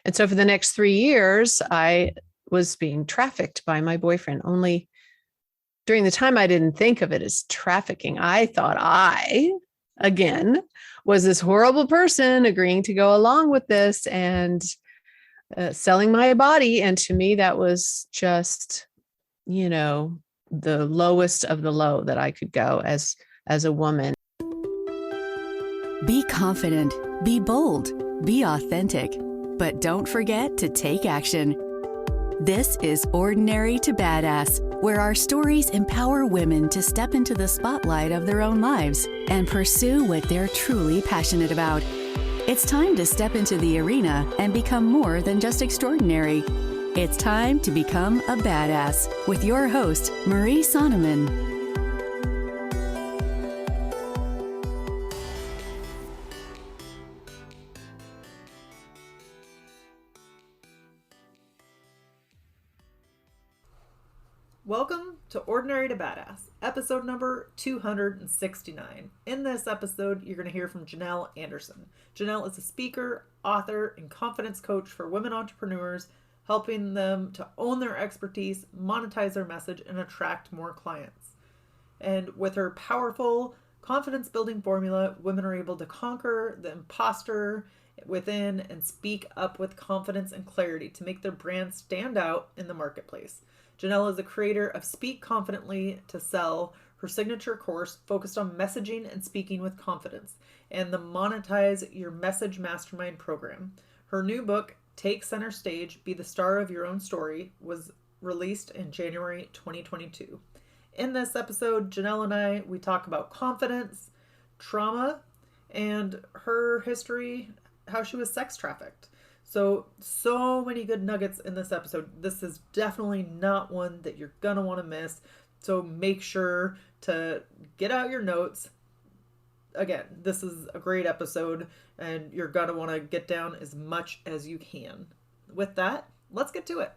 And so for the next 3 years, I was being trafficked by my boyfriend. Only during the time, I didn't think of it as trafficking. I thought again, was this horrible person agreeing to go along with this and selling my body. And to me, that was just, the lowest of the low that I could go as a woman. Be confident, be bold, be authentic, but don't forget to take action. This is Ordinary to Badass, where our stories empower women to step into the spotlight of their own lives and pursue what they're truly passionate about. It's time to step into the arena and become more than just extraordinary. It's time to become a badass with your host, Marie Sonneman. Welcome to Ordinary to Badass, episode number 269. In this episode, you're going to hear from Janelle Anderson. Janelle is a speaker, author, and confidence coach for women entrepreneurs, helping them to own their expertise, monetize their message, and attract more clients. And with her powerful confidence-building formula, women are able to conquer the impostor within and speak up with confidence and clarity to make their brand stand out in the marketplace. Janelle is the creator of Speak Confidently to Sell, her signature course focused on messaging and speaking with confidence, and the Monetize Your Message Mastermind program. Her new book, Take Center Stage, Be the Star of Your Own Story, was released in January 2022. In this episode, Janelle and we talk about confidence, trauma, and her history, how she was sex trafficked. So many good nuggets in this episode. This is definitely not one that you're going to want to miss. So make sure to get out your notes. Again, this is a great episode and you're going to want to get down as much as you can. With that, let's get to it.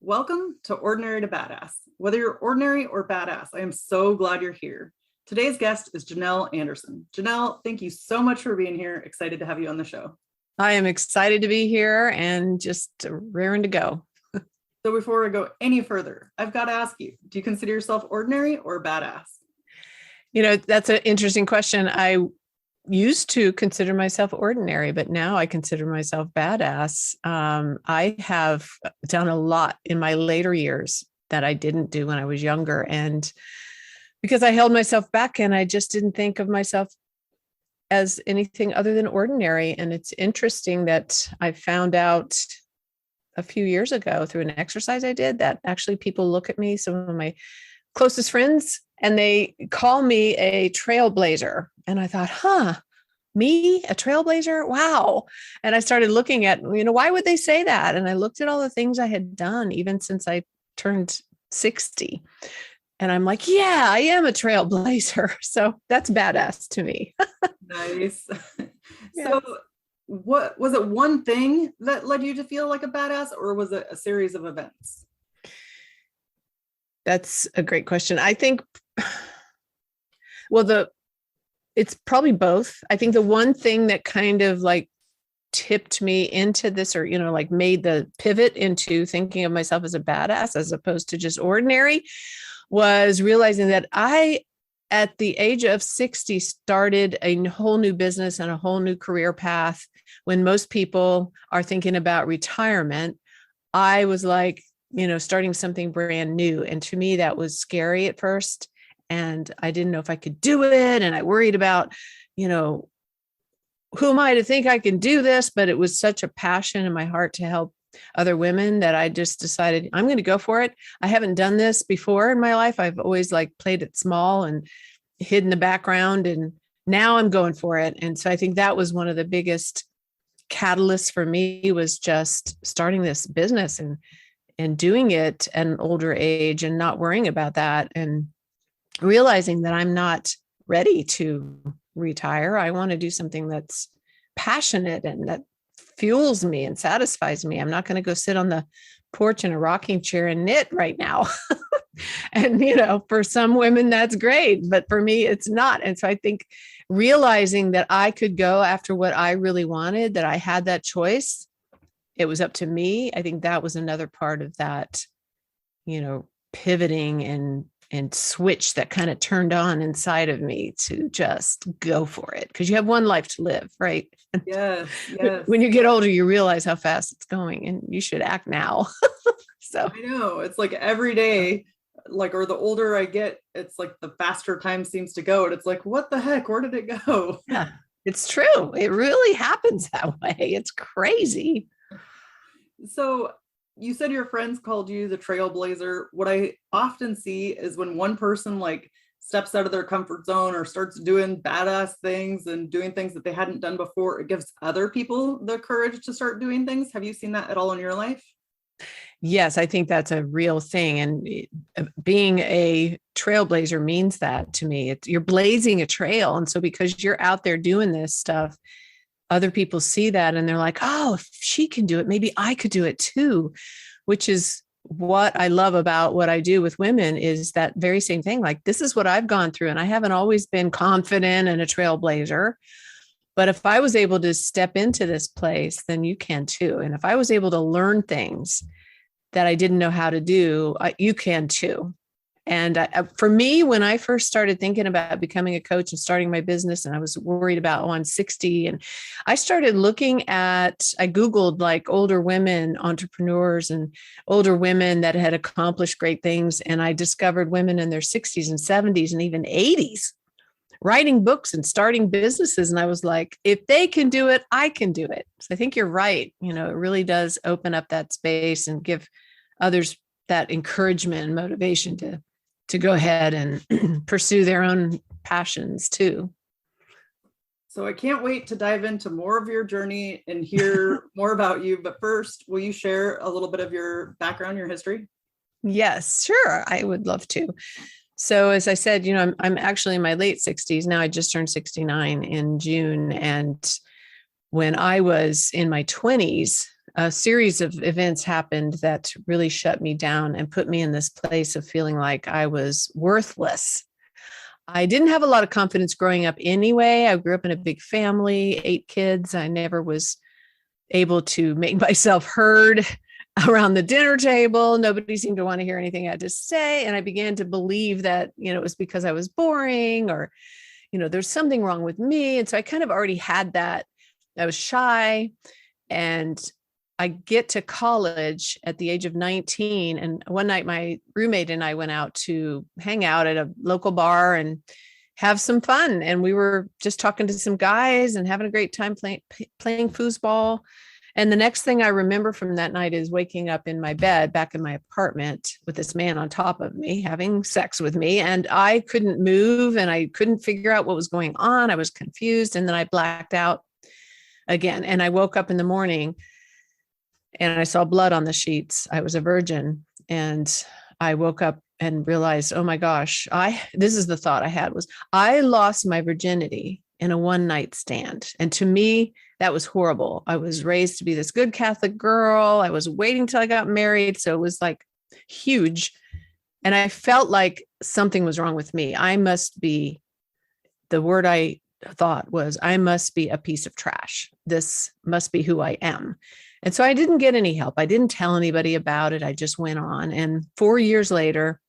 Welcome to Ordinary to Badass. Whether you're ordinary or badass, I am so glad you're here. Today's guest is Janelle Anderson. Janelle, thank you so much for being here. Excited to have you on the show. I am excited to be here and just raring to go. So before I go any further, I've got to ask you, do you consider yourself ordinary or badass? That's an interesting question. I used to consider myself ordinary, but now I consider myself badass. I have done a lot in my later years that I didn't do when I was younger. And because I held myself back and I just didn't think of myself as anything other than ordinary. And it's interesting that I found out a few years ago through an exercise I did that actually people look at me, some of my closest friends, and they call me a trailblazer. And I thought, me, a trailblazer? Wow. And I started looking at, why would they say that? And I looked at all the things I had done, even since I turned 60. And I'm like, yeah, I am a trailblazer. So that's badass to me. Nice. So what was it, one thing that led you to feel like a badass, or was it a series of events? That's a great question. I think, it's probably both. I think the one thing that kind of like tipped me into this, or, made the pivot into thinking of myself as a badass as opposed to just ordinary, was realizing that I, at the age of 60, started a whole new business and a whole new career path. When most people are thinking about retirement, I was like, starting something brand new. And to me, that was scary at first. And I didn't know if I could do it. And I worried about, who am I to think I can do this? But it was such a passion in my heart to help other women that I just decided I'm going to go for it. I haven't done this before in my life. I've always played it small and hid in the background. And now I'm going for it. And so I think that was one of the biggest catalysts for me, was just starting this business and doing it at an older age and not worrying about that, and realizing that I'm not ready to retire. I want to do something that's passionate and that fuels me and satisfies me. I'm not going to go sit on the porch in a rocking chair and knit right now. And, you know, for some women, that's great, but for me, it's not. And so I think realizing that I could go after what I really wanted, that I had that choice, it was up to me. I think that was another part of that, you know, pivoting and switch that kind of turned on inside of me to just go for it. Because you have one life to live, right? Yes, yes. When you get older, you realize how fast it's going and you should act now. So I know, it's like every day, like, or the older I get, it's like the faster time seems to go. And it's like, what the heck? Where did it go? yeah, it's true. It really happens that way. It's crazy. So you said your friends called you the trailblazer. What I often see is when one person like steps out of their comfort zone or starts doing badass things and doing things that they hadn't done before, it gives other people the courage to start doing things. Have you seen that at all in your life? Yes, I think that's a real thing. And being a trailblazer means that to me. You're blazing a trail. And so because you're out there doing this stuff, other people see that and they're like, oh, if she can do it, maybe I could do it too, which is what I love about what I do with women is that very same thing. Like, this is what I've gone through. And I haven't always been confident and a trailblazer. But if I was able to step into this place, then you can too. And if I was able to learn things that I didn't know how to do, you can too. And for me, when I first started thinking about becoming a coach and starting my business, and I was worried about, oh, I'm 60, and I started looking at, I Googled like older women entrepreneurs and older women that had accomplished great things. And I discovered women in their 60s and 70s and even 80s writing books and starting businesses. And I was like, if they can do it, I can do it. So I think you're right. You know, it really does open up that space and give others that encouragement and motivation to go ahead and pursue their own passions too. So I can't wait to dive into more of your journey and hear more about you. But first, will you share a little bit of your background, your history? Yes, sure. I would love to. So as I said, you know, I'm actually in my late 60s now. I just turned 69 in June. And when I was in my 20s, a series of events happened that really shut me down and put me in this place of feeling like I was worthless. I didn't have a lot of confidence growing up anyway. I grew up in a big family, 8 kids. I never was able to make myself heard around the dinner table. Nobody seemed to want to hear anything I had to say. And I began to believe that, you know, it was because I was boring or, you know, there's something wrong with me. And so I kind of already had that. I was shy. And I get to college at the age of 19. And one night my roommate and I went out to hang out at a local bar and have some fun. And we were just talking to some guys and having a great time playing foosball. And the next thing I remember from that night is waking up in my bed back in my apartment with this man on top of me having sex with me. And I couldn't move and I couldn't figure out what was going on. I was confused. And then I blacked out again. And I woke up in the morning and I saw blood on the sheets. I was a virgin. And I woke up and realized, oh my gosh, this is the thought I had was, I lost my virginity in a one night stand. And to me, that was horrible. I was raised to be this good Catholic girl. I was waiting till I got married. So it was like huge. And I felt like something was wrong with me. The word I thought was, I must be a piece of trash. This must be who I am. And so I didn't get any help. I didn't tell anybody about it. I just went on. And 4 years later,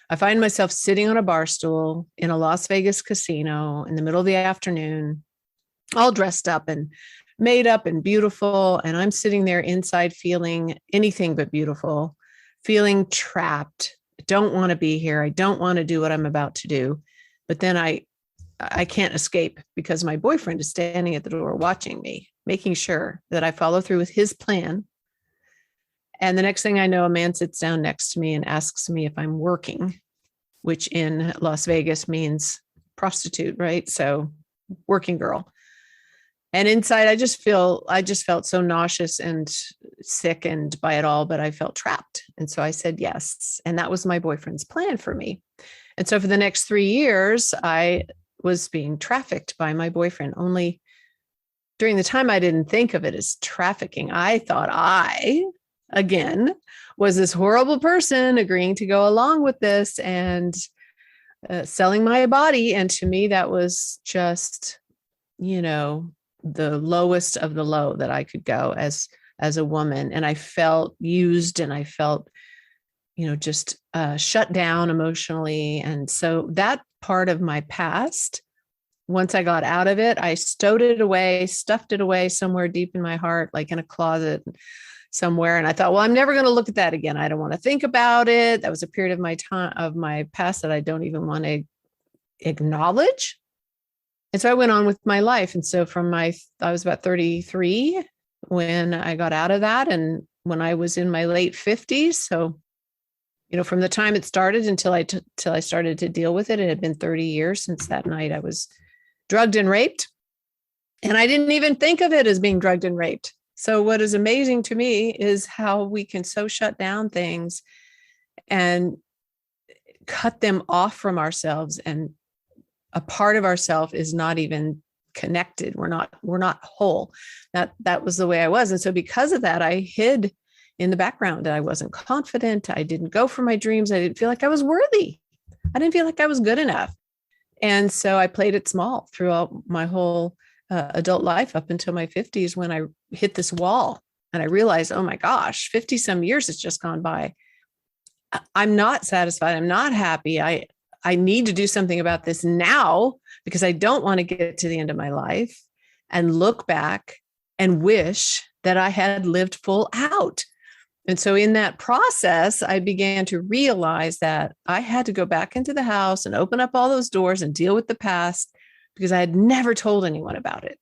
I find myself sitting on a bar stool in a Las Vegas casino in the middle of the afternoon, all dressed up and made up and beautiful. And I'm sitting there inside feeling anything but beautiful, feeling trapped. I don't want to be here. I don't want to do what I'm about to do. But then I can't escape because my boyfriend is standing at the door watching me, making sure that I follow through with his plan. And the next thing I know, a man sits down next to me and asks me if I'm working, which in Las Vegas means prostitute, right? So working girl. And inside, I just felt so nauseous and sickened by it all, but I felt trapped. And so I said yes. And that was my boyfriend's plan for me. And so for the next 3 years, I was being trafficked by my boyfriend. Only during the time, I didn't think of it as trafficking. I thought again, was this horrible person agreeing to go along with this and selling my body. And to me, that was just, the lowest of the low that I could go as a woman. And I felt used, and I felt, just shut down emotionally. And so that part of my past, once I got out of it, I stowed it away, stuffed it away somewhere deep in my heart, like in a closet somewhere. And I thought, well, I'm never going to look at that again. I don't want to think about it. That was a period of my time, of my past, that I don't even want to acknowledge. And so I went on with my life. And so I was about 33 when I got out of that. And when I was in my late 50s, so, from the time it started until I started to deal with it, it had been 30 years since that night I was drugged and raped. And I didn't even think of it as being drugged and raped. So what is amazing to me is how we can so shut down things and cut them off from ourselves, and a part of ourselves is not even connected. We're not whole. That was the way I was. And so because of that, I hid in the background. I wasn't confident. I didn't go for my dreams. I didn't feel like I was worthy. I didn't feel like I was good enough. And so I played it small throughout my whole adult life up until my 50s, when I hit this wall and I realized, oh my gosh, 50 some years has just gone by. I'm not satisfied. I'm not happy. I need to do something about this now, because I don't want to get to the end of my life and look back and wish that I had lived full out. And so in that process, I began to realize that I had to go back into the house and open up all those doors and deal with the past, because I had never told anyone about it.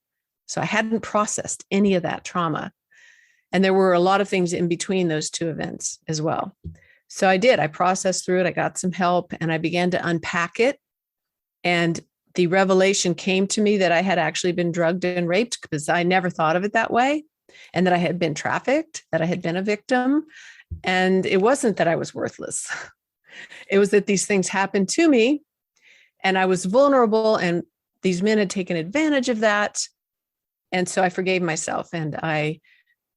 So I hadn't processed any of that trauma. And there were a lot of things in between those two events as well. So I processed through it. I got some help and I began to unpack it. And the revelation came to me that I had actually been drugged and raped, because I never thought of it that way. And that I had been trafficked, that I had been a victim. And it wasn't that I was worthless. It was that these things happened to me and I was vulnerable, and these men had taken advantage of that. And so I forgave myself, and I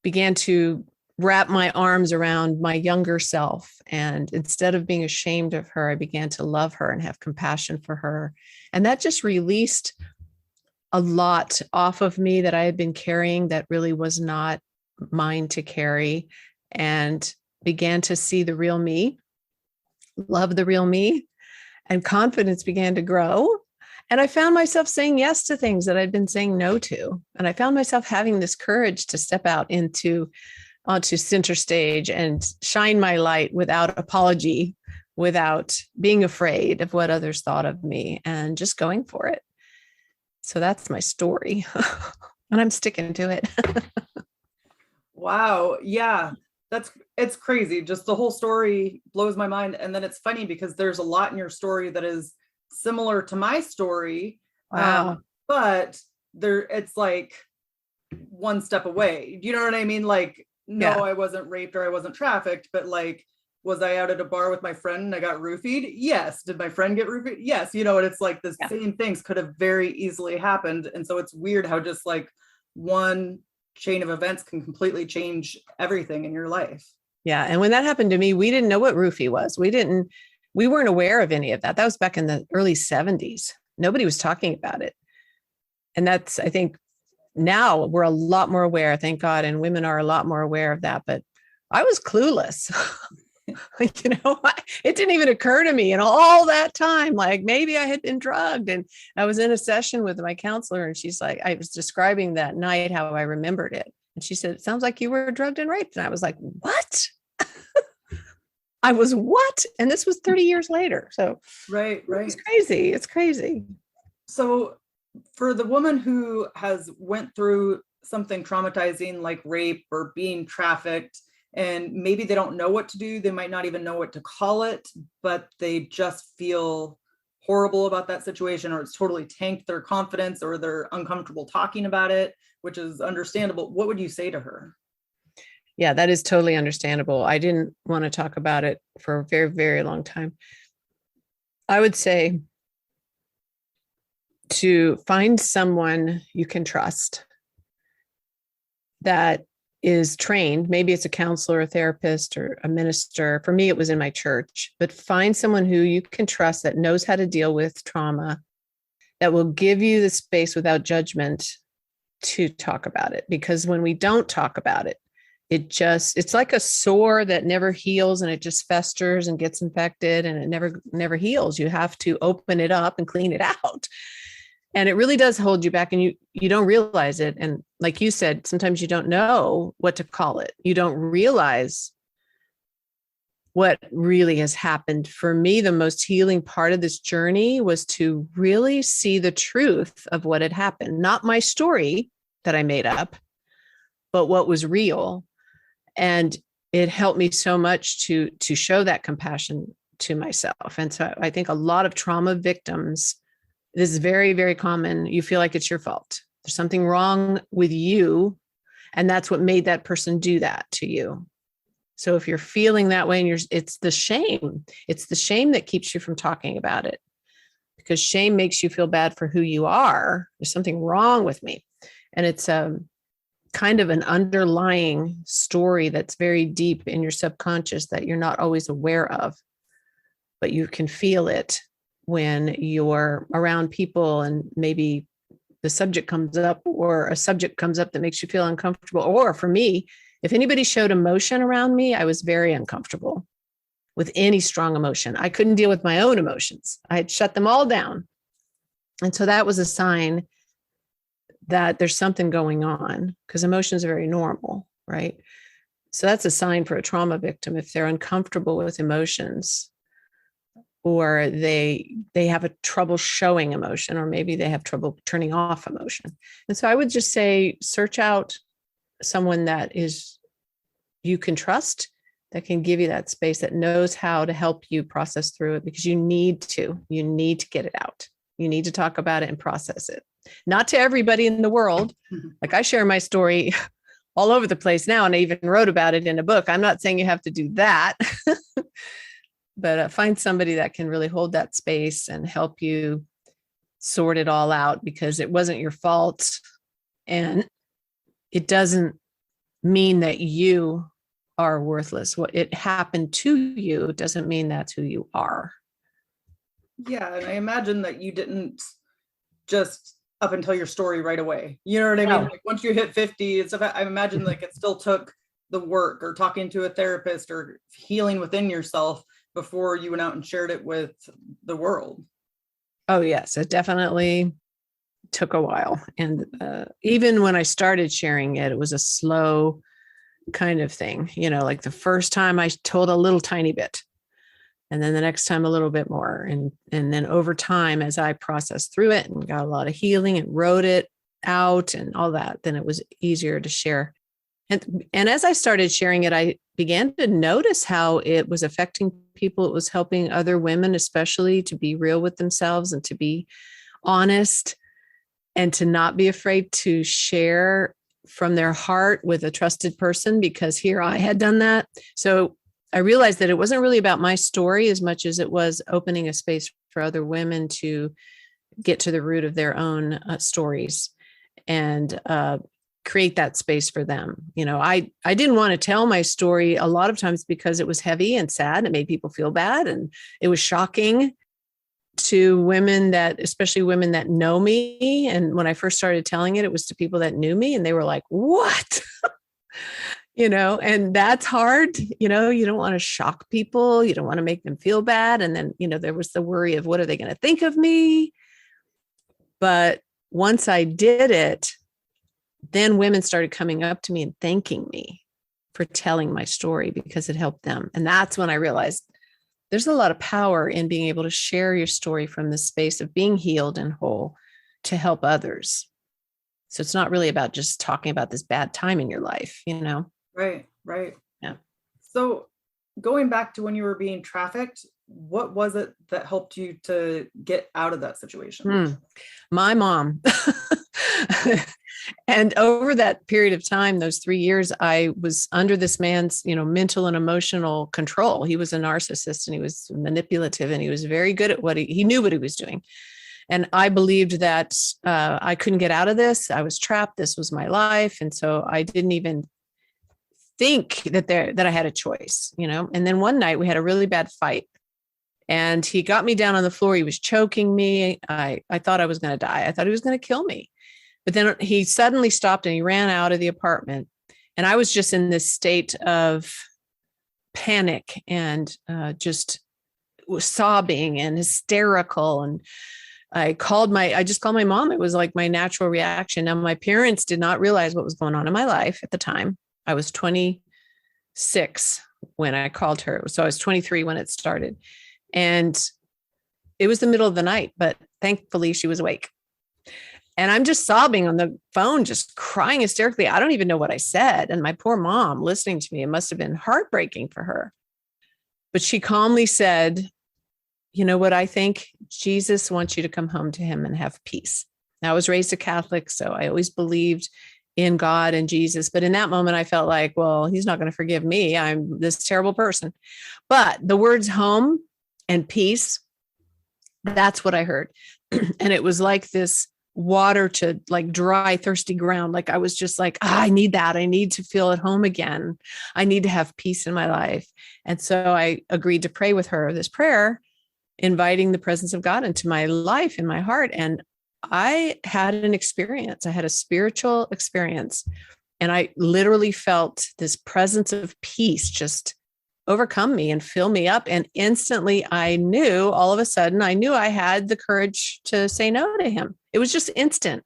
began to wrap my arms around my younger self. And instead of being ashamed of her, I began to love her and have compassion for her. And that just released a lot off of me that I had been carrying that really was not mine to carry, and began to see the real me, love the real me, and confidence began to grow. And I found myself saying yes to things that I'd been saying no to. And I found myself having this courage to step out onto center stage and shine my light without apology, without being afraid of what others thought of me, and just going for it. So that's my story. And I'm sticking to it. Wow. Yeah. It's crazy. Just the whole story blows my mind. And then it's funny because there's a lot in your story that is similar to my story. Wow. But it's like one step away. You know what I mean? Like, no, Yeah. I wasn't raped or I wasn't trafficked, but like, was I out at a bar with my friend and I got roofied? Yes. Did my friend get roofied? Yes. And it's like the same things could have very easily happened. And so it's weird how just like one chain of events can completely change everything in your life. Yeah. And when that happened to me, we didn't know what roofie was. We weren't aware of any of that. That was back in the early 70s. Nobody was talking about it. And that's, I think now we're a lot more aware, thank God. And women are a lot more aware of that. But I was clueless. It didn't even occur to me in all that time, like maybe I had been drugged. And I was in a session with my counselor, and she's like, I was describing that night, how I remembered it. And she said, it sounds like you were drugged and raped. And I was like, what? I was what? And this was 30 years later. So right. It's crazy. It's crazy. So for the woman who has went through something traumatizing like rape or being trafficked, and maybe they don't know what to do, they might not even know what to call it, but they just feel horrible about that situation, or it's totally tanked their confidence, or they're uncomfortable talking about it, which is understandable. What would you say to her? Yeah, that is totally understandable. I didn't want to talk about it for a very, very long time. I would say to find someone you can trust, that is trained, maybe it's a counselor, a therapist, or a minister. For me, it was in my church, but find someone who you can trust that knows how to deal with trauma, that will give you the space without judgment to talk about it. Because when we don't talk about it, it's like a sore that never heals, and it just festers and gets infected, and it never heals. You have to open it up and clean it out. And it really does hold you back, and you don't realize it. And like you said, sometimes you don't know what to call it. You don't realize what really has happened. For me, the most healing part of this journey was to really see the truth of what had happened, not my story that I made up, but what was real. And it helped me so much to show that compassion to myself. And so I think a lot of trauma victims, this is very, very common. You feel like it's your fault. There's something wrong with you. And that's what made that person do that to you. So if you're feeling that way, and it's the shame. It's the shame that keeps you from talking about it, because shame makes you feel bad for who you are. There's something wrong with me. And it's kind of an underlying story that's very deep in your subconscious that you're not always aware of, but you can feel it when you're around people and maybe the subject comes up, or a subject comes up that makes you feel uncomfortable. Or for me, if anybody showed emotion around me, I was very uncomfortable with any strong emotion. I couldn't deal with my own emotions. I had shut them all down. And so that was a sign that there's something going on, because emotions are very normal, right? So that's a sign for a trauma victim. If they're uncomfortable with emotions, or they have a trouble showing emotion, or maybe they have trouble turning off emotion. And so I would just say, search out someone that you can trust, that can give you that space, that knows how to help you process through it, because you need to get it out. You need to talk about it and process it. Not to everybody in the world. Like, I share my story all over the place now, and I even wrote about it in a book. I'm not saying you have to do that, but find somebody that can really hold that space and help you sort it all out, because it wasn't your fault. And it doesn't mean that you are worthless. What it happened to you doesn't mean that's who you are. Yeah. And I imagine that you didn't just up until your story right away. You know what I mean? No. Like, once you hit 50 and stuff, I imagine like it still took the work, or talking to a therapist, or healing within yourself before you went out and shared it with the world. Oh, yes. It definitely took a while. And even when I started sharing it, it was a slow kind of thing. Like the first time I told a little tiny bit, and then the next time a little bit more. And then over time, as I processed through it and got a lot of healing and wrote it out and all that, then it was easier to share. And as I started sharing it, I began to notice how it was affecting people. It was helping other women, especially, to be real with themselves and to be honest, and to not be afraid to share from their heart with a trusted person, because here I had done that. So I realized that it wasn't really about my story as much as it was opening a space for other women to get to the root of their own stories, and create that space for them. I didn't want to tell my story a lot of times because it was heavy and sad. It made people feel bad. And it was shocking to women, especially women that know me. And when I first started telling it, it was to people that knew me, and they were like, what? And that's hard. You don't want to shock people. You don't want to make them feel bad. And then, there was the worry of, what are they going to think of me? But once I did it, then women started coming up to me and thanking me for telling my story, because it helped them. And that's when I realized there's a lot of power in being able to share your story from the space of being healed and whole to help others. So it's not really about just talking about this bad time in your life, Right. Yeah. So going back to when you were being trafficked, what was it that helped you to get out of that situation? My mom. And over that period of time, those 3 years, I was under this man's, mental and emotional control. He was a narcissist, and he was manipulative, and he was very good at he knew what he was doing. And I believed that I couldn't get out of this. I was trapped. This was my life. And so I didn't even think that I had a choice, And then one night we had a really bad fight, and he got me down on the floor. He was choking me. I thought I was going to die. I thought he was going to kill me. But then he suddenly stopped and he ran out of the apartment. And I was just in this state of panic and just was sobbing and hysterical. And I just called my mom. It was like my natural reaction. Now, my parents did not realize what was going on in my life at the time. I was 26 when I called her. So I was 23 when it started. And it was the middle of the night, but thankfully she was awake. And I'm just sobbing on the phone, just crying hysterically. I don't even know what I said. And my poor mom listening to me, it must have been heartbreaking for her. But she calmly said, you know what I think? Jesus wants you to come home to him and have peace. Now, I was raised a Catholic, so I always believed in God and Jesus. But in that moment, I felt like, well, he's not going to forgive me. I'm this terrible person. But the words home and peace, that's what I heard. And it was like this water to like dry, thirsty ground. Like I was just like, I need that. I need to feel at home again. I need to have peace in my life. And so I agreed to pray with her this prayer, inviting the presence of God into my life, in my heart. And I had an experience. I had a spiritual experience. And I literally felt this presence of peace just overcome me and fill me up. And instantly all of a sudden, I knew I had the courage to say no to him. It was just instant,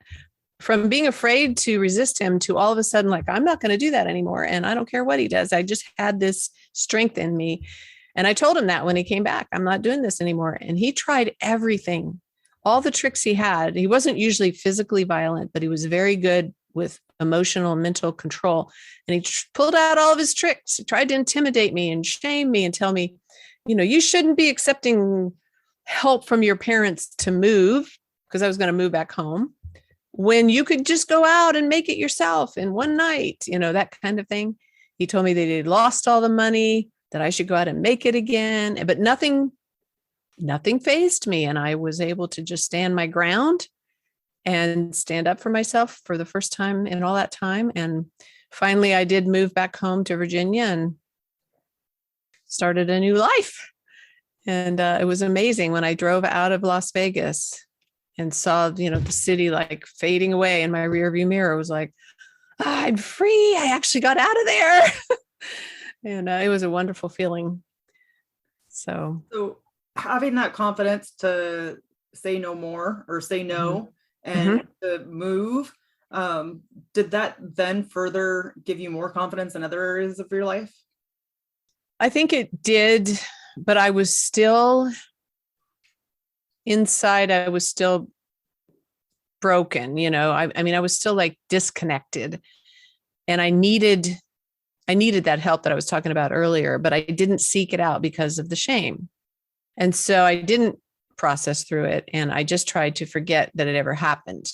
from being afraid to resist him to all of a sudden, like, I'm not going to do that anymore. And I don't care what he does. I just had this strength in me. And I told him that when he came back, I'm not doing this anymore. And he tried everything, all the tricks he had. He wasn't usually physically violent, but he was very good with emotional and mental control. And he pulled out all of his tricks. He tried to intimidate me and shame me and tell me, you shouldn't be accepting help from your parents to move, because I was going to move back home, when you could just go out and make it yourself in one night, that kind of thing. He told me that he'd lost all the money, that I should go out and make it again, but nothing fazed me. And I was able to just stand my ground and stand up for myself for the first time in all that time. And finally, I did move back home to Virginia and started a new life. And it was amazing when I drove out of Las Vegas and saw, the city like fading away in my rearview mirror. It was like, I'm free. I actually got out of there. And it was a wonderful feeling. So having that confidence to say no more or say no and to move, did that then further give you more confidence in other areas of your life? I think it did, but I was still inside. I was still broken, I was still like disconnected, and I needed that help that I was talking about earlier, but I didn't seek it out because of the shame. And so I didn't process through it. And I just tried to forget that it ever happened.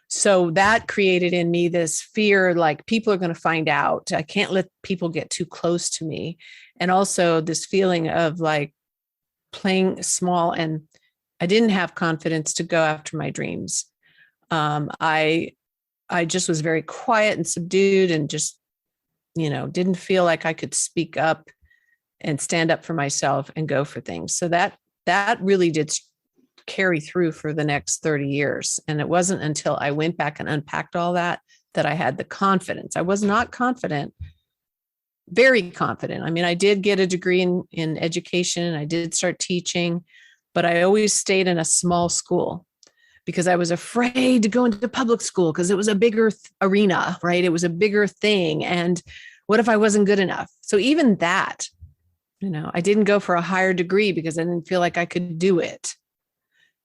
So that created in me this fear, like people are going to find out. I can't let people get too close to me. And also this feeling of like playing small, and I didn't have confidence to go after my dreams. I just was very quiet and subdued and just, didn't feel like I could speak up and stand up for myself and go for things. So that really did carry through for the next 30 years. And it wasn't until I went back and unpacked all that I had the confidence. I was not confident, very confident. I mean, I did get a degree in education and I did start teaching, but I always stayed in a small school because I was afraid to go into public school because it was a bigger arena, right? It was a bigger thing. And what if I wasn't good enough? So even that, I didn't go for a higher degree because I didn't feel like I could do it.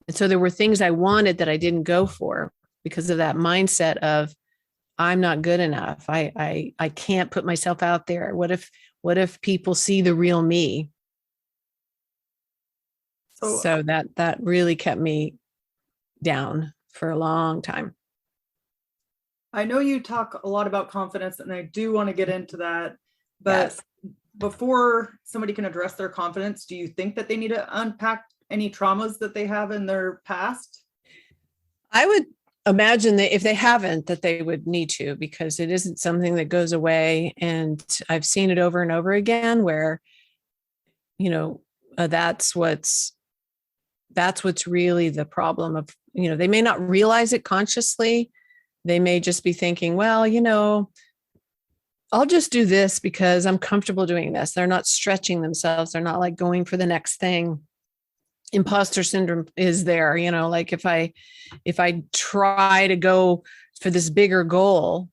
And so there were things I wanted that I didn't go for because of that mindset of I'm not good enough. I can't put myself out there. What if people see the real me? So that really kept me down for a long time. I know you talk a lot about confidence, and I do want to get into that, but yes. Before somebody can address their confidence, do you think that they need to unpack any traumas that they have in their past? I imagine that if they haven't, that they would need to, because it isn't something that goes away. And I've seen it over and over again where, that's what's really the problem of, they may not realize it consciously. They may just be thinking, well, I'll just do this because I'm comfortable doing this. They're not stretching themselves. They're not like going for the next thing. Imposter syndrome is there, like if I try to go for this bigger goal,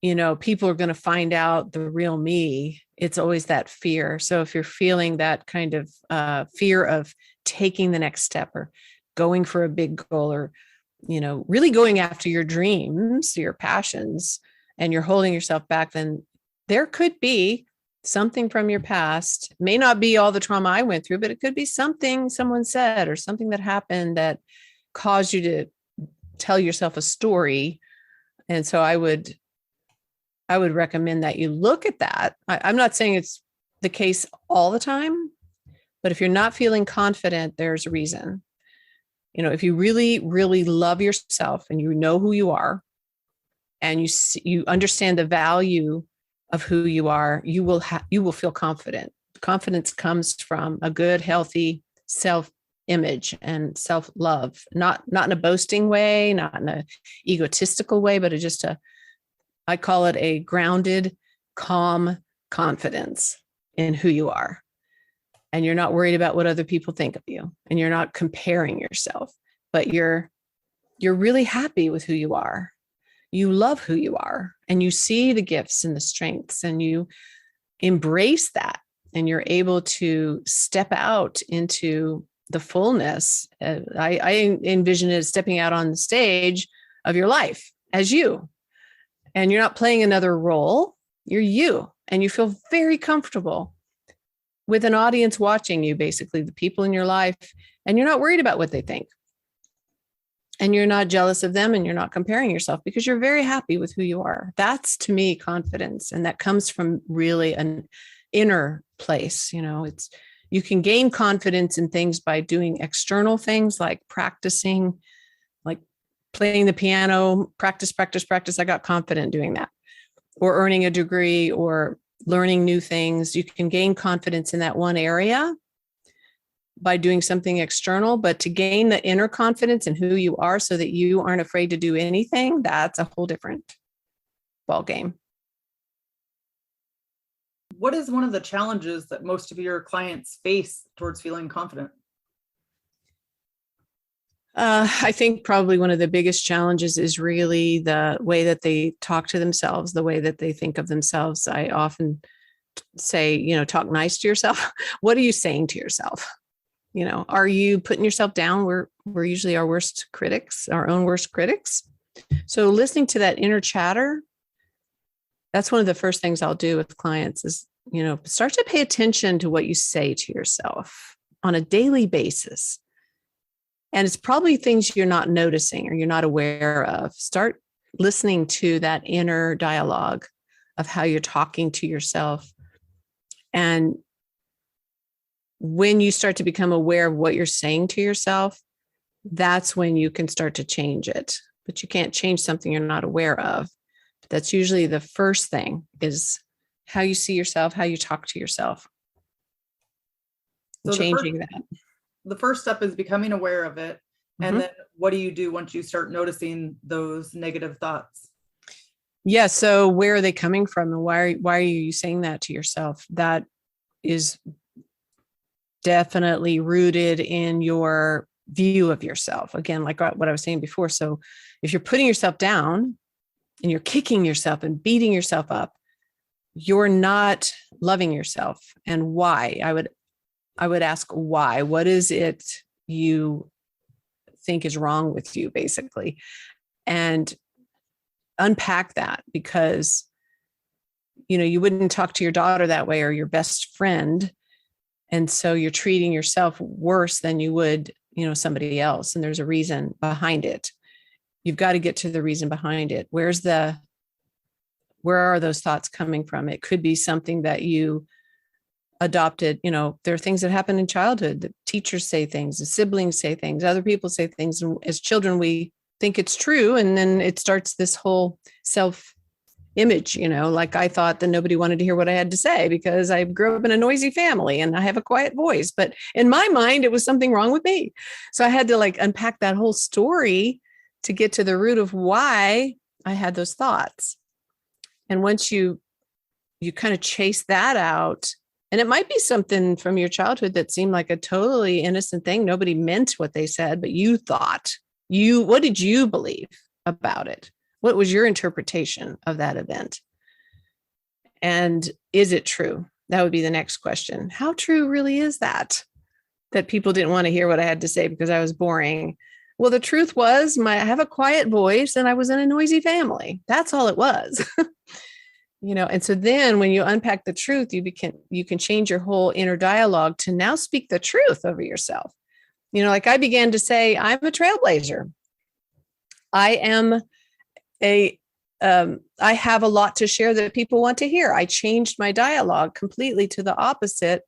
people are going to find out the real me. It's always that fear. So if you're feeling that kind of fear of taking the next step or going for a big goal, or, really going after your dreams, your passions, and you're holding yourself back, then there could be something from your past. May not be all the trauma I went through, but it could be something someone said or something that happened that caused you to tell yourself a story. And so I would recommend that you look at that. I'm not saying it's the case all the time, but if you're not feeling confident, there's a reason. If you really, really love yourself and you know who you are, and you understand the value of who you are, you will feel confident. Confidence comes from a good, healthy self-image and self-love, not in a boasting way, not in an egotistical way, but I call it a grounded, calm confidence in who you are. And you're not worried about what other people think of you, and you're not comparing yourself, but you're really happy with who you are. You love who you are, and you see the gifts and the strengths, and you embrace that, and you're able to step out into the fullness. I envision it as stepping out on the stage of your life as you, and you're not playing another role. You're you, and you feel very comfortable with an audience watching you, basically the people in your life, and you're not worried about what they think. And you're not jealous of them, and you're not comparing yourself, because you're very happy with who you are. That's, to me, confidence. And that comes from really an inner place. You can gain confidence in things by doing external things like practicing, like playing the piano, practice. I got confident doing that. Or earning a degree or learning new things. You can gain confidence in that one area by doing something external, but to gain the inner confidence in who you are so that you aren't afraid to do anything, that's a whole different ball game. What is one of the challenges that most of your clients face towards feeling confident? I think probably one of the biggest challenges is really the way that they talk to themselves, the way that they think of themselves. I often say, talk nice to yourself. What are you saying to yourself? Are you putting yourself down? We're usually our worst critics, our own worst critics. So listening to that inner chatter, that's one of the first things I'll do with clients is, start to pay attention to what you say to yourself on a daily basis. And it's probably things you're not noticing or you're not aware of. Start listening to that inner dialogue of how you're talking to yourself. And when you start to become aware of what you're saying to yourself, that's when you can start to change it. But you can't change something you're not aware of. That's usually the first thing, is how you see yourself, how you talk to yourself. So changing that. The first step is becoming aware of it. And then what do you do once you start noticing those negative thoughts? Yeah. So where are they coming from? And why are you saying that to yourself? That is definitely rooted in your view of yourself. Again, like what I was saying before. So if you're putting yourself down and you're kicking yourself and beating yourself up, you're not loving yourself. And why? I would ask why. What is it you think is wrong with you, basically? And unpack that, because, you wouldn't talk to your daughter that way or your best friend. And so you're treating yourself worse than you would, somebody else. And there's a reason behind it. You've got to get to the reason behind it. Where are those thoughts coming from? It could be something that you adopted. There are things that happen in childhood. The teachers say things, the siblings say things, other people say things. And as children, we think it's true. And then it starts this whole self-image, like I thought that nobody wanted to hear what I had to say because I grew up in a noisy family and I have a quiet voice. But in my mind, it was something wrong with me. So I had to unpack that whole story to get to the root of why I had those thoughts. And once you kind of chase that out, and it might be something from your childhood that seemed like a totally innocent thing. Nobody meant what they said, but you thought. What did you believe about it? What was your interpretation of that event? And is it true? That would be the next question. How true really is that people didn't want to hear what I had to say because I was boring? Well, the truth was I have a quiet voice and I was in a noisy family. That's all it was. And so then when you unpack the truth, you can change your whole inner dialogue to now speak the truth over yourself. I began to say, I'm a trailblazer. I have a lot to share that people want to hear. I changed my dialogue completely to the opposite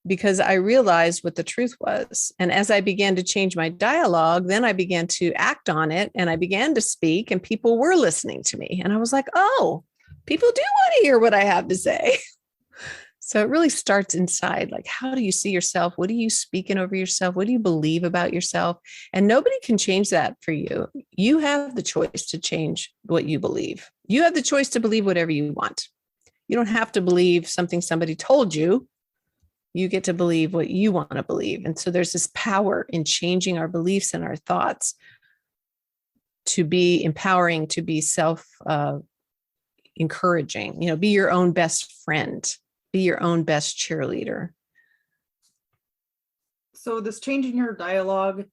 because I realized what the truth was. And as I began to change my dialogue, then I began to act on it and I began to speak and people were listening to me. And I was like, oh, people do want to hear what I have to say. So it really starts inside. How do you see yourself? What are you speaking over yourself? What do you believe about yourself? And nobody can change that for you. You have the choice to change what you believe. You have the choice to believe whatever you want. You don't have to believe something somebody told you. You get to believe what you want to believe. And so there's this power in changing our beliefs and our thoughts to be empowering, to be encouraging, be your own best friend. Be your own best cheerleader. So this changing your dialogue,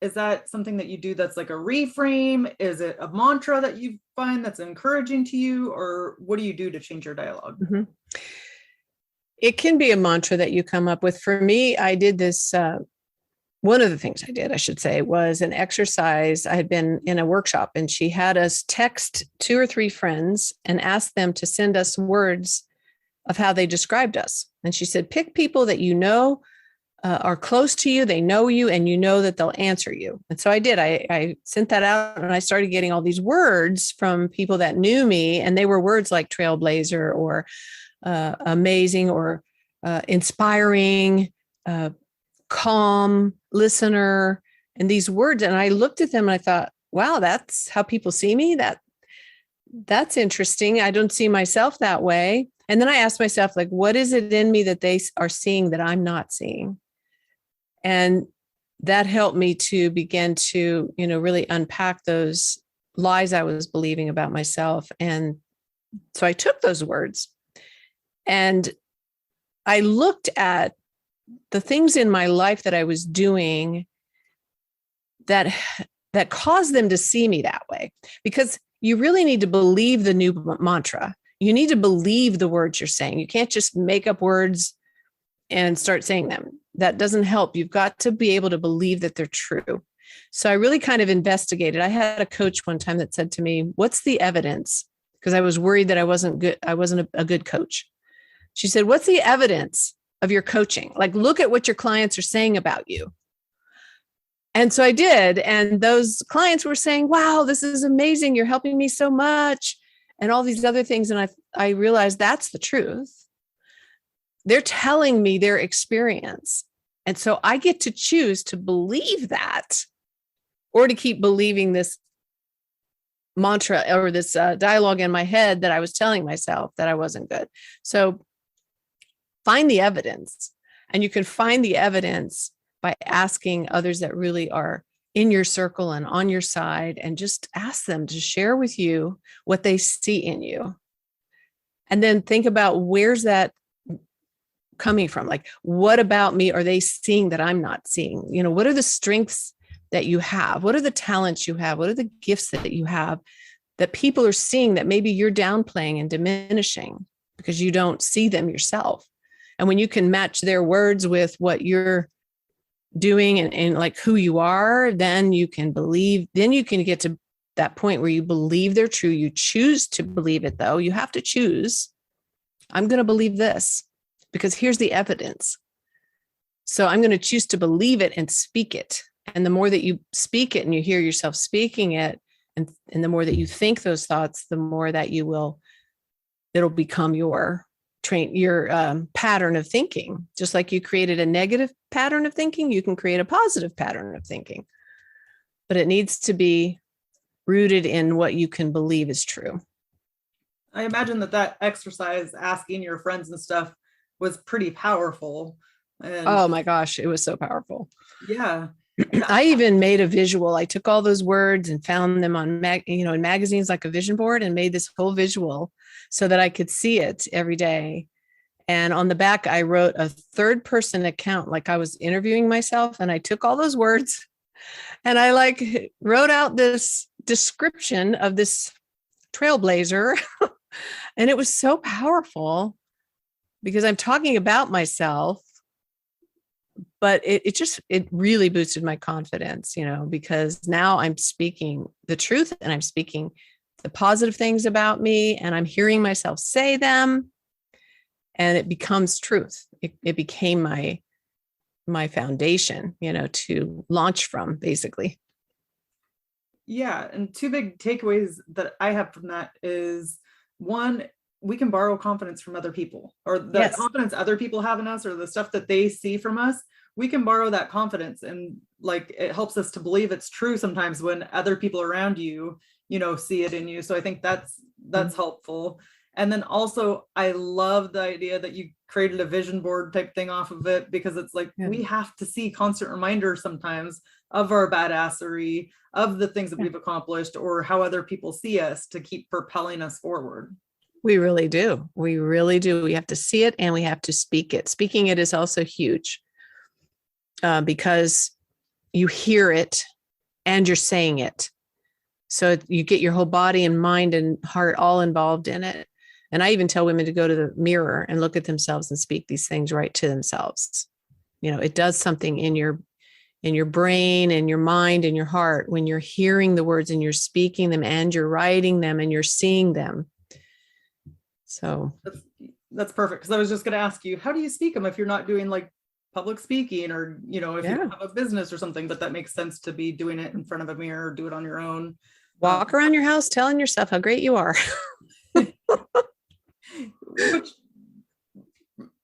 is that something that you do that's like a reframe? Is it a mantra that you find that's encouraging to you? Or what do you do to change your dialogue? Mm-hmm. It can be a mantra that you come up with. For me, I did this. One of the things I did, I should say, was an exercise. I had been in a workshop and she had us text 2 or 3 friends and ask them to send us words of how they described us. And she said, pick people that are close to you, they know you, and you know that they'll answer you. And so I did. I sent that out and I started getting all these words from people that knew me. And they were words like trailblazer or amazing or inspiring, calm, listener, and these words. And I looked at them and I thought, wow, that's how people see me. That's interesting. I don't see myself that way. And then I asked myself, what is it in me that they are seeing that I'm not seeing? And that helped me to begin to, really unpack those lies I was believing about myself. And so I took those words and I looked at the things in my life that I was doing that caused them to see me that way, because you really need to believe the new mantra. You need to believe the words you're saying. You can't just make up words and start saying them. That doesn't help. You've got to be able to believe that they're true. So I really kind of investigated. I had a coach one time that said to me, what's the evidence? Because I was worried that I wasn't good. I wasn't a good coach. She said, what's the evidence of your coaching? Look at what your clients are saying about you. And so I did. And those clients were saying, wow, this is amazing. You're helping me so much. And all these other things. And I realized that's the truth. They're telling me their experience. And so I get to choose to believe that or to keep believing this mantra or this dialogue in my head that I was telling myself that I wasn't good. So find the evidence. And you can find the evidence by asking others that really are in your circle and on your side, and just ask them to share with you what they see in you. And then think about, where's that coming from? What about me are they seeing that I'm not seeing? What are the strengths that you have? What are the talents you have? What are the gifts that you have that people are seeing that maybe you're downplaying and diminishing because you don't see them yourself? And when you can match their words with what you're doing and who you are, then you can get to that point where you believe they're true. You choose to believe it, though. You have to choose. I'm going to believe this because here's the evidence. So I'm going to choose to believe it and speak it. And the more that you speak it and you hear yourself speaking it, and the more that you think those thoughts, the more that it'll become your pattern of thinking. Just like you created a negative pattern of thinking, you can create a positive pattern of thinking. But it needs to be rooted in what you can believe is true. I imagine that exercise, asking your friends and stuff, was pretty powerful. And oh my gosh, it was so powerful. Yeah. I even made a visual. I took all those words and found them on in magazines, like a vision board, and made this whole visual so that I could see it every day. And on the back, I wrote a third person account, like I was interviewing myself, and I took all those words and I wrote out this description of this trailblazer. And it was so powerful because I'm talking about myself, but it really boosted my confidence, because now I'm speaking the truth and I'm speaking the positive things about me and I'm hearing myself say them, and it becomes truth. It became my foundation, to launch from, basically. Yeah. And two big takeaways that I have from that is, one, we can borrow confidence from other people, or the confidence other people have in us, or the stuff that they see from us. We can borrow that confidence, and it helps us to believe it's true sometimes when other people around you, see it in you. So I think that's helpful. And then also, I love the idea that you created a vision board type thing off of it, because it's we have to see constant reminders sometimes of our badassery, of the things that we've accomplished, or how other people see us, to keep propelling us forward. We really do. We really do. We have to see it and we have to speak it. Speaking it is also huge, because you hear it and you're saying it. So you get your whole body and mind and heart all involved in it. And I even tell women to go to the mirror and look at themselves and speak these things right to themselves. It does something in your brain and your mind and your heart when you're hearing the words and you're speaking them and you're writing them and you're seeing them. So that's perfect. Because I was just going to ask you, how do you speak them if you're not doing public speaking, or, if you don't have a business or something? But that makes sense to be doing it in front of a mirror, or do it on your own. Walk around your house telling yourself how great you are. Which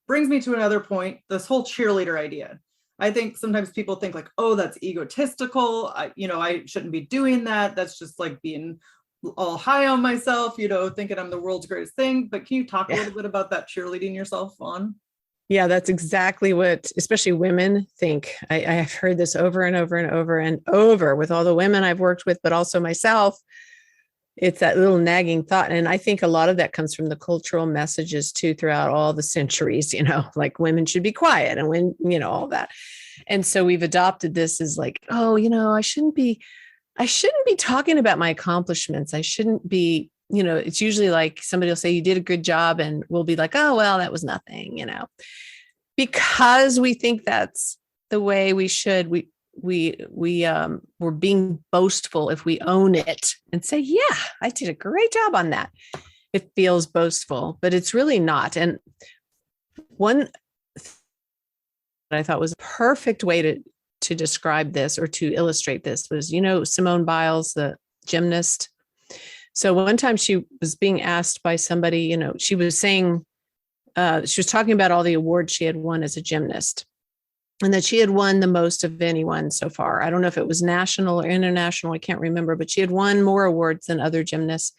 brings me to another point, this whole cheerleader idea. I think sometimes people think oh, that's egotistical. I shouldn't be doing that. That's just being all high on myself, thinking I'm the world's greatest thing. But can you talk a little bit about that cheerleading yourself on? Yeah, that's exactly what especially women think. I've heard this over and over and over and over with all the women I've worked with, but also myself. It's that little nagging thought. And I think a lot of that comes from the cultural messages too, throughout all the centuries, women should be quiet and when, all that. And so we've adopted this as oh, I shouldn't be talking about my accomplishments. I shouldn't be, it's usually somebody will say you did a good job and we'll be oh, well, that was nothing, because we think that's the way we should. We're being boastful if we own it and say, yeah, I did a great job on that. It feels boastful, but it's really not. And one that I thought was a perfect way to describe this or to illustrate this was, Simone Biles, the gymnast. So one time she was being asked by somebody, she was saying, she was talking about all the awards she had won as a gymnast, and that she had won the most of anyone so far. I don't know if it was national or international, I can't remember, but she had won more awards than other gymnasts.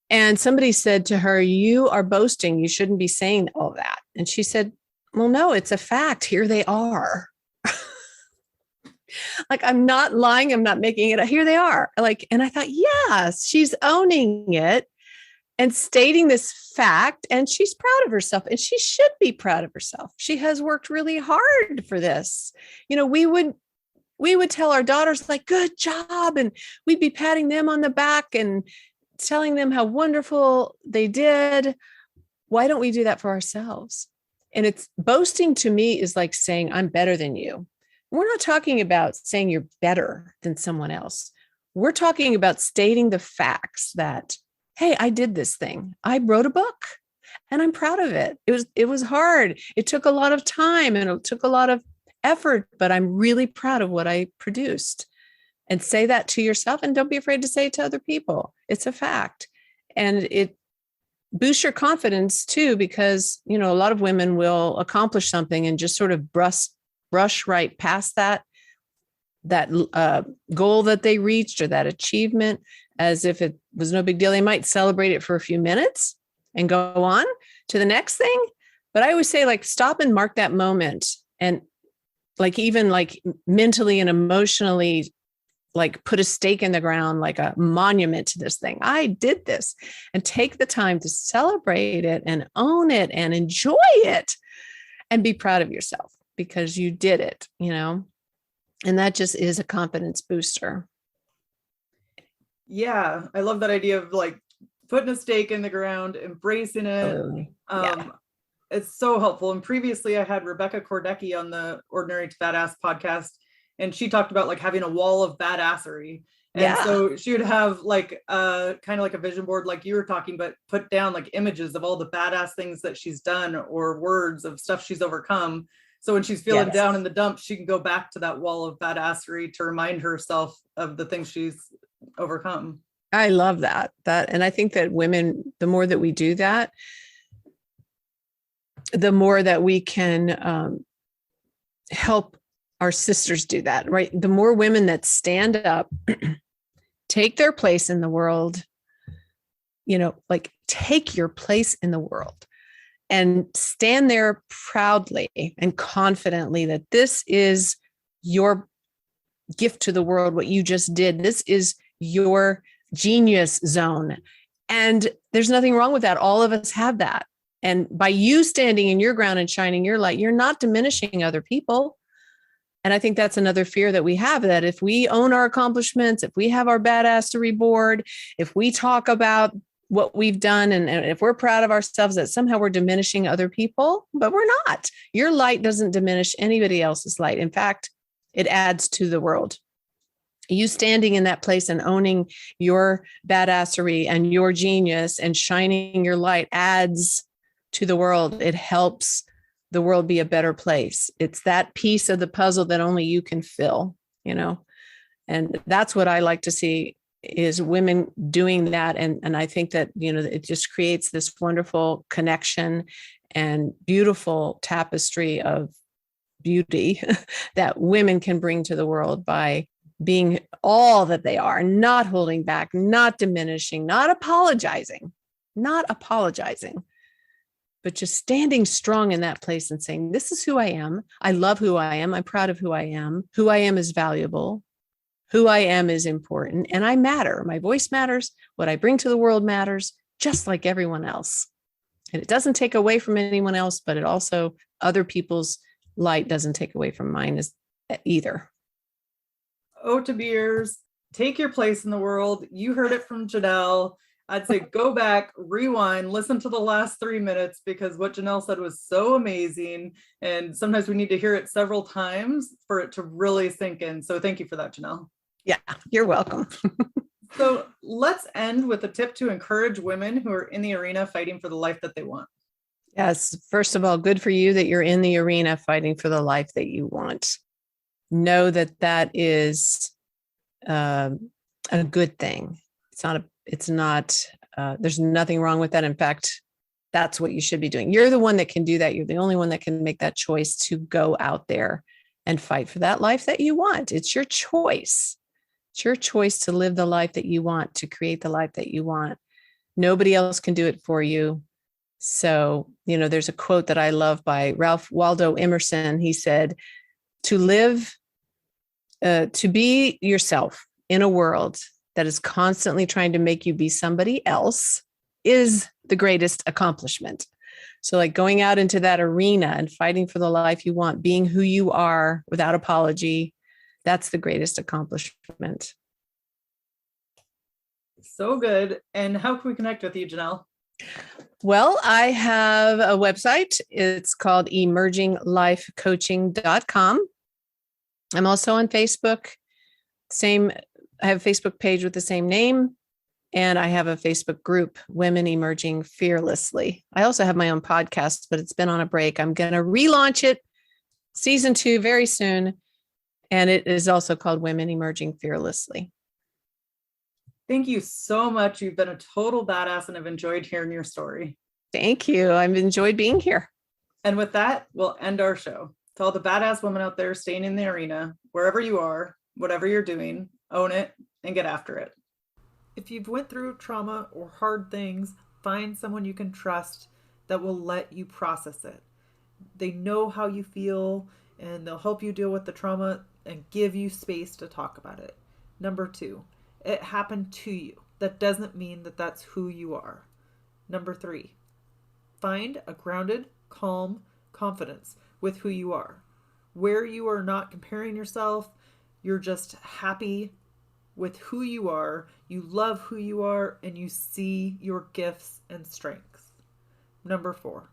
And somebody said to her, "You are boasting. You shouldn't be saying all that." And she said, "Well, no, it's a fact. Here they are." I'm not lying. I'm not making it. Here they are. And I thought, yes, she's owning it and stating this fact, and she's proud of herself, and she should be proud of herself. She has worked really hard for this. We would tell our daughters good job, and we'd be patting them on the back and telling them how wonderful they did. Why don't we do that for ourselves? And it's boasting to me is like saying I'm better than you. We're not talking about saying you're better than someone else. We're talking about stating the facts that, hey, I did this thing. I wrote a book and I'm proud of it. It was hard. It took a lot of time and it took a lot of effort, but I'm really proud of what I produced. And say that to yourself, and don't be afraid to say it to other people. It's a fact. And it boosts your confidence too, because, a lot of women will accomplish something and just sort of brush right past that goal that they reached or that achievement as if it was no big deal. They might celebrate it for a few minutes and go on to the next thing. But I always say, like, stop and mark that moment, and even mentally and emotionally, like, put a stake in the ground, like a monument to this thing. I did this, and take the time to celebrate it and own it and enjoy it and be proud of yourself because you did it, and that just is a confidence booster. Yeah. I love that idea of like putting a stake in the ground, embracing it. Absolutely. Yeah. It's so helpful. And previously I had Rebecca Kordecki on the Ordinary to Badass podcast, and she talked about like having a wall of badassery. And so she would have like kind of like a vision board, like you were talking, but put down like images of all the badass things that she's done or words of stuff she's overcome. So when she's feeling down in the dumps, she can go back to that wall of badassery to remind herself of the things she's overcome. I love that. And I think that women, the more that we do that, the more that we can help our sisters do that, right? The more women that stand up, take their place in the world, like take your place in the world and stand there proudly and confidently that this is your gift to the world, what you just did. This is your genius zone. And there's nothing wrong with that. All of us have that. And by you standing in your ground and shining your light, you're not diminishing other people. And I think that's another fear that we have, that if we own our accomplishments, if we have our badassery board, if we talk about what we've done, and if we're proud of ourselves, that somehow we're diminishing other people, but we're not. Your light doesn't diminish anybody else's light. In fact, it adds to the world. You standing in that place and owning your badassery and your genius and shining your light adds to the world. It helps the world be a better place. It's that piece of the puzzle that only you can fill, and that's what I like to see, is women doing that. And I think that, it just creates this wonderful connection and beautiful tapestry of beauty that women can bring to the world by being all that they are, not holding back, not diminishing, not apologizing, but just standing strong in that place and saying, this is who I am. I love who I am. I'm proud of who I am. Who I am is valuable. Who I am is important. And I matter. My voice matters. What I bring to the world matters, just like everyone else. And it doesn't take away from anyone else, but it also, other people's light doesn't take away from mine either. Oh, to beers, take your place in the world. You heard it from Janelle. I'd say go back, rewind, listen to the last 3 minutes, because what Janelle said was so amazing. And sometimes we need to hear it several times for it to really sink in. So thank you for that, Janelle. Yeah, you're welcome. So let's end with a tip to encourage women who are in the arena fighting for the life that they want. Yes. First of all, good for you that you're in the arena fighting for the life that you want. Know that is a good thing. It's not, there's nothing wrong with that. In fact, that's what you should be doing. You're the one that can do that. You're the only one that can make that choice to go out there and fight for that life that you want. It's your choice. It's your choice to live the life that you want, to create the life that you want. Nobody else can do it for you. So, there's a quote that I love by Ralph Waldo Emerson. He said, to be yourself in a world that is constantly trying to make you be somebody else is the greatest accomplishment. So like going out into that arena and fighting for the life you want, being who you are without apology, that's the greatest accomplishment. So good. And how can we connect with you, Janelle? Well, I have a website. It's called emerginglifecoaching.com. I'm also on Facebook. I have a Facebook page with the same name, and I have a Facebook group, Women Emerging Fearlessly. I also have my own podcast, but it's been on a break. I'm going to relaunch it season 2 very soon. And it is also called Women Emerging Fearlessly. Thank you so much. You've been a total badass and I've enjoyed hearing your story. Thank you. I've enjoyed being here. And with that, we'll end our show. To all the badass women out there staying in the arena, wherever you are, whatever you're doing, own it and get after it. If you've went through trauma or hard things, find someone you can trust that will let you process it. They know how you feel and they'll help you deal with the trauma and give you space to talk about it. Number 2, it happened to you. That doesn't mean that that's who you are. Number 3, find a grounded, calm confidence with who you are, where you are not comparing yourself. You're just happy with who you are. You love who you are and you see your gifts and strengths. Number 4,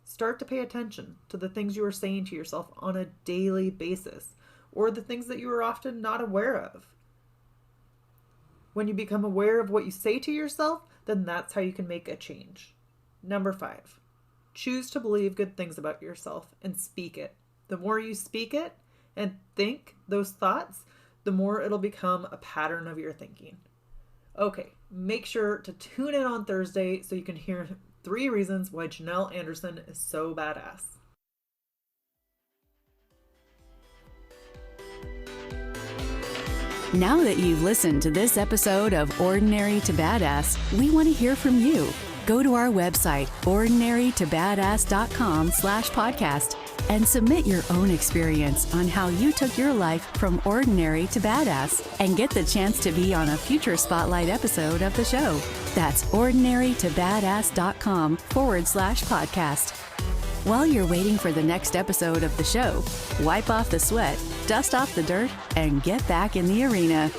start to pay attention to the things you are saying to yourself on a daily basis or the things that you are often not aware of. When you become aware of what you say to yourself, then that's how you can make a change. Number 5, choose to believe good things about yourself and speak it. The more you speak it and think those thoughts, the more it'll become a pattern of your thinking. Okay, make sure to tune in on Thursday so you can hear 3 reasons why Janelle Anderson is so badass. Now that you've listened to this episode of Ordinary to Badass, we want to hear from you. Go to our website, ordinarytobadass.com/podcast, and submit your own experience on how you took your life from ordinary to badass and get the chance to be on a future spotlight episode of the show. That's ordinarytobadass.com/podcast. While you're waiting for the next episode of the show, wipe off the sweat, dust off the dirt, and get back in the arena.